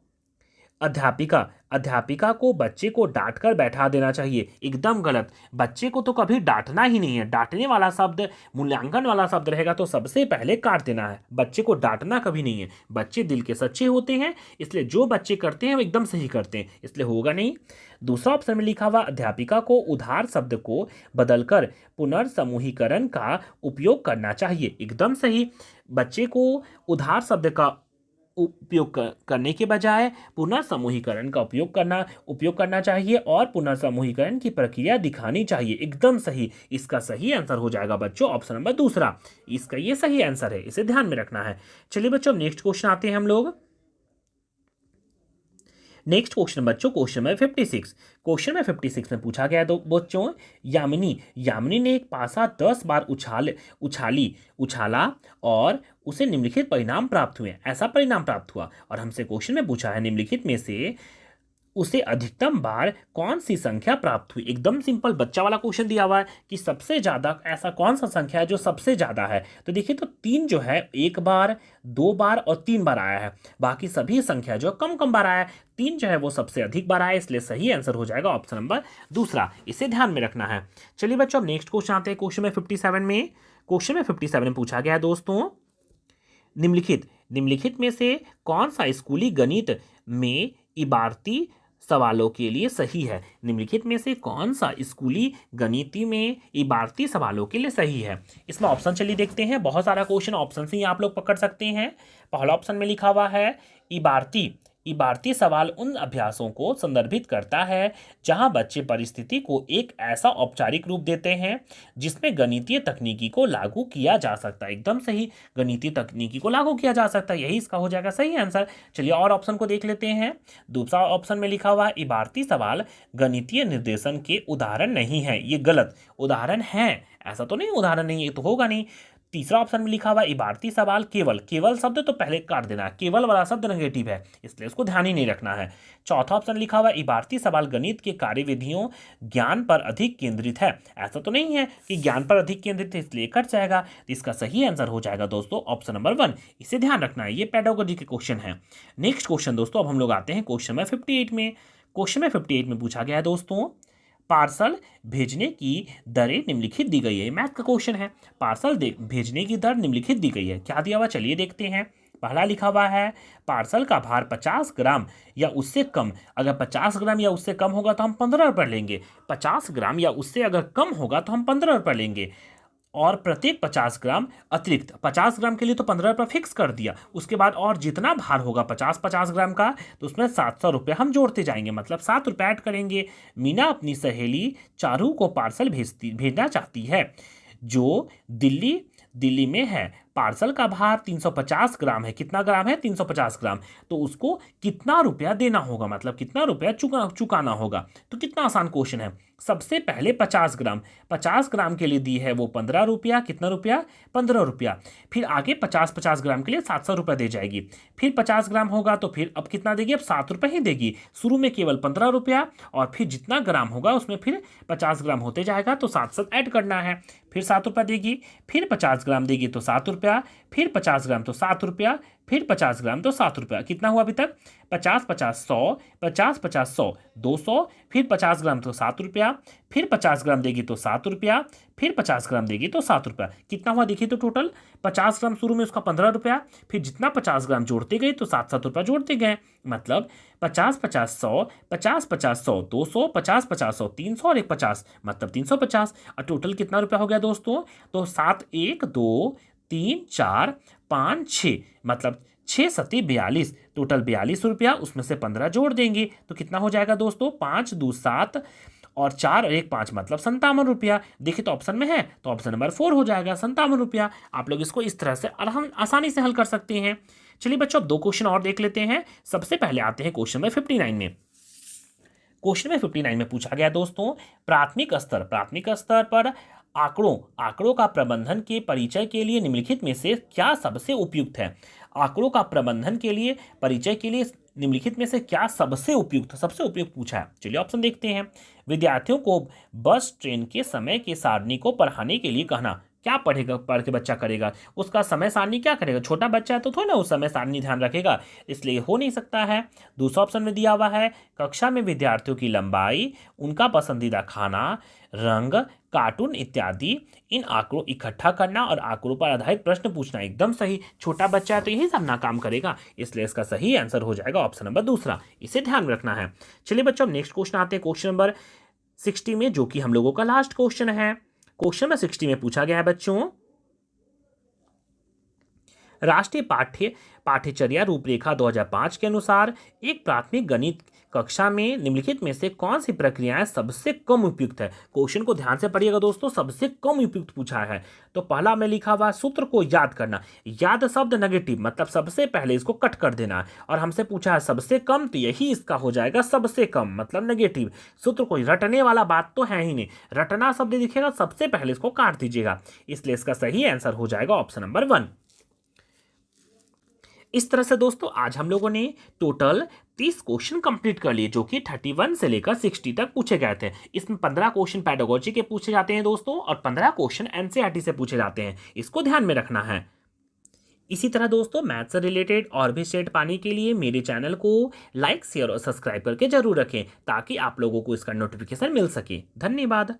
अध्यापिका को बच्चे को डांट कर बैठा देना चाहिए। एकदम गलत, बच्चे को तो कभी डांटना ही नहीं है। डांटने वाला शब्द, मूल्यांकन वाला शब्द रहेगा तो सबसे पहले काट देना है। बच्चे को डांटना कभी नहीं है। बच्चे दिल के सच्चे होते हैं, इसलिए जो बच्चे करते हैं वो एकदम सही करते हैं, इसलिए होगा नहीं। दूसरा ऑप्शन में लिखा हुआ, अध्यापिका को उधार शब्द को बदलकर पुनर्समूहीकरण का उपयोग करना चाहिए। एकदम सही, बच्चे को उधार शब्द का उपयोग करने के बजाय पुनर्समूहीकरण का उपयोग करना चाहिए और पुनर्समूहीकरण की प्रक्रिया दिखानी चाहिए। एकदम सही, इसका सही आंसर हो जाएगा बच्चों ऑप्शन नंबर दूसरा। इसका ये सही आंसर है, इसे ध्यान में रखना है। चलिए बच्चों नेक्स्ट क्वेश्चन आते हैं हम लोग। नेक्स्ट क्वेश्चन बच्चों, क्वेश्चन में 56। क्वेश्चन में 56 में पूछा गया तो बच्चों, यामिनी ने एक पासा 10 बार उछाला और उसे निम्नलिखित परिणाम प्राप्त हुए। ऐसा परिणाम प्राप्त हुआ और हमसे क्वेश्चन में पूछा है निम्नलिखित में से उसे अधिकतम बार कौन सी संख्या प्राप्त हुई। एकदम सिंपल बच्चा वाला क्वेश्चन दिया हुआ है कि सबसे ज्यादा ऐसा कौन सा संख्या है जो सबसे ज्यादा है। तो देखिए तो 3 जो है 1 बार, 2 बार और 3 बार आया है, बाकी सभी संख्या जो कम कम बार आया है, 3 जो है वो सबसे अधिक बार आया है, इसलिए सही आंसर हो जाएगा ऑप्शन नंबर दूसरा। इसे ध्यान में रखना है। चलिए बच्चों अब नेक्स्ट क्वेश्चन आते हैं। क्वेश्चन में 57 में पूछा गया है दोस्तों, निम्नलिखित में से कौन सा स्कूली गणित में इबारती सवालों के लिए सही है। निम्नलिखित में से कौन सा स्कूली गणिती में इबारती सवालों के लिए सही है। इसमें ऑप्शन चलिए देखते हैं। बहुत सारा क्वेश्चन ऑप्शन से ही आप लोग पकड़ सकते हैं। पहला ऑप्शन में लिखा हुआ है, इबारती सवाल उन अभ्यासों को संदर्भित करता है जहां बच्चे परिस्थिति को एक ऐसा औपचारिक रूप देते हैं जिसमें गणितीय तकनीकी को लागू किया जा सकता है। एकदम सही, गणितीय तकनीकी को लागू किया जा सकता है, यही इसका हो जाएगा सही आंसर। चलिए और ऑप्शन को देख लेते हैं। दूसरा ऑप्शन में लिखा हुआ है, इबारती सवाल गणितीय निर्देशन के उदाहरण नहीं है। ये गलत, उदाहरण है, ऐसा तो नहीं उदाहरण नहीं, ये तो होगा नहीं। तीसरा ऑप्शन में लिखा हुआ इबारती सवाल केवल शब्द तो पहले काट देना, केवल वाला शब्द नेगेटिव है, इसलिए उसको ध्यान ही नहीं रखना है। चौथा ऑप्शन लिखा हुआ इबारती सवाल गणित के कार्यविधियों ज्ञान पर अधिक केंद्रित है। ऐसा तो नहीं है कि ज्ञान पर अधिक केंद्रित है, इसलिए कट जाएगा। तो इसका सही आंसर हो जाएगा दोस्तों ऑप्शन नंबर 1। इसे ध्यान रखना है, ये पेडागोजी के क्वेश्चन है। नेक्स्ट क्वेश्चन दोस्तों, अब हम लोग आते हैं क्वेश्चन में 58 में। क्वेश्चन में 58 में पूछा गया है दोस्तों, पार्सल भेजने की दरें निम्नलिखित दी गई है। मैथ का क्वेश्चन है, पार्सल भेजने की दर निम्नलिखित दी गई है। क्या दिया हुआ चलिए देखते हैं। पहला लिखा हुआ है, पार्सल का भार 50 ग्राम या उससे कम। अगर 50 ग्राम या उससे कम होगा तो हम 15 रुपये लेंगे। 50 ग्राम या उससे अगर कम होगा तो हम 15 रुपये लेंगे। और प्रत्येक 50 ग्राम अतिरिक्त, 50 ग्राम के लिए तो 15 रुपये फिक्स कर दिया। उसके बाद और जितना भार होगा 50 ग्राम का, तो उसमें 700 रुपये हम जोड़ते जाएंगे, मतलब 7 रुपये ऐड करेंगे। मीना अपनी सहेली चारू को पार्सल भेजना चाहती है जो दिल्ली में है। पार्सल का भार 350 ग्राम है। कितना ग्राम है? 350 ग्राम। तो उसको कितना रुपया देना होगा, मतलब कितना रुपया चुकाना होगा। तो कितना आसान क्वेश्चन है। सबसे पहले 50 ग्राम के लिए दी है वो 15 रुपया। कितना रुपया? 15 रुपया। फिर आगे 50 ग्राम के लिए 700 रुपया दे जाएगी। फिर 50 ग्राम होगा तो फिर अब कितना देगी? अब 7 रुपये ही देगी। शुरू में केवल 15 रुपया और फिर जितना ग्राम होगा उसमें फिर 50 ग्राम होते जाएगा तो 7 ऐड करना है। फिर 7 रुपया देगी, फिर 50 ग्राम देगी तो 7 रुपया, रुपया, फिर 50 ग्राम तो 7 रुपया, फिर 50 ग्राम तो 7 रुपया। कितना हुआ अभी तक? 50 50 100, 50 50 100 200, फिर 50 ग्राम तो 7 रुपया, फिर 50 ग्राम देगी तो 7 रुपया, फिर 50 ग्राम देगी तो 7 रुपया। कितना हुआ देखिए तो टोटल 50 ग्राम शुरू में उसका 15 रुपया, फिर जितना 50 ग्राम जोड़ते गए तो 7 रुपया जोड़ते गए। मतलब 50 50 100, 50 50 100 200, 50 50 100 300 और एक 50 मतलब 350। और टोटल कितना रुपया हो गया दोस्तों? तो 7 1 2 3 4 5 6 मतलब 6 सत्ती 42, टोटल 42 रुपया, उसमें से 15 जोड़ देंगे तो कितना हो जाएगा दोस्तों? 5 2 7 और 4 और एक 5 मतलब 57 रुपया। देखिए तो ऑप्शन में है तो ऑप्शन नंबर 4 हो जाएगा 57 रुपया। आप लोग इसको इस तरह से आसानी से हल कर सकते हैं। चलिए बच्चों अब 2 क्वेश्चन और देख लेते हैं। सबसे पहले आते हैं क्वेश्चन नंबर 59 में। क्वेश्चन में 59 में पूछा गया दोस्तों, प्राथमिक स्तर पर आंकड़ों का प्रबंधन के परिचय के लिए निम्नलिखित में से क्या सबसे उपयुक्त है? आंकड़ों का प्रबंधन के लिए परिचय के लिए निम्नलिखित में से क्या सबसे उपयुक्त पूछा है। चलिए ऑप्शन देखते हैं। विद्यार्थियों को बस ट्रेन के समय के सारणी को पढ़ाने के लिए कहना। क्या पढ़ेगा? पढ़ के बच्चा करेगा, उसका समय सारणी क्या करेगा? छोटा बच्चा है तो थोड़ा ना उस समय सारणी ध्यान रखेगा, इसलिए हो नहीं सकता है। दूसरा ऑप्शन में दिया हुआ है, कक्षा में विद्यार्थियों की लंबाई, उनका पसंदीदा खाना, रंग, कार्टून इत्यादि इन आंकड़ों इकट्ठा करना और आंकड़ों पर आधारित प्रश्न पूछना। एकदम सही, छोटा बच्चा है तो यही सब ना काम करेगा, इसलिए इसका सही आंसर हो जाएगा ऑप्शन नंबर दूसरा। इसे ध्यान में रखना है। चलिए बच्चों अब नेक्स्ट क्वेश्चन आते हैं क्वेश्चन नंबर 60 में, जो कि हम लोगों का लास्ट क्वेश्चन है। क्वेश्चन नंबर 60 में पूछा गया है बच्चों, राष्ट्रीय पाठ्यचर्या रूपरेखा 2005 के अनुसार एक प्राथमिक गणित कक्षा में निम्नलिखित में से कौन सी प्रक्रियाएं सबसे कम उपयुक्त है? क्वेश्चन को ध्यान से पढ़िएगा दोस्तों, सबसे कम उपयुक्त पूछा है। तो पहला में लिखा हुआ सूत्र को याद करना। याद शब्द नेगेटिव मतलब सबसे पहले इसको कट कर देना, और हमसे पूछा है सबसे कम तो यही इसका हो जाएगा सबसे कम मतलब नेगेटिव। सूत्र को रटने वाला बात तो है ही नहीं, रटना शब्द दिखेगा सबसे पहले इसको काट दीजिएगा, इसलिए इसका सही आंसर हो जाएगा ऑप्शन नंबर 1। इस तरह से दोस्तों आज हम लोगों ने टोटल 30 क्वेश्चन कंप्लीट कर लिए, जो कि 31 से लेकर 60 तक पूछे गए थे। इसमें 15 क्वेश्चन पेडागोजी के पूछे जाते हैं दोस्तों, और 15 क्वेश्चन एनसीईआरटी से पूछे जाते हैं, इसको ध्यान में रखना है। इसी तरह दोस्तों मैथ से रिलेटेड और भी सेट पाने के लिए मेरे चैनल को लाइक शेयर और सब्सक्राइब करके जरूर रखें, ताकि आप लोगों को इसका नोटिफिकेशन मिल सके। धन्यवाद।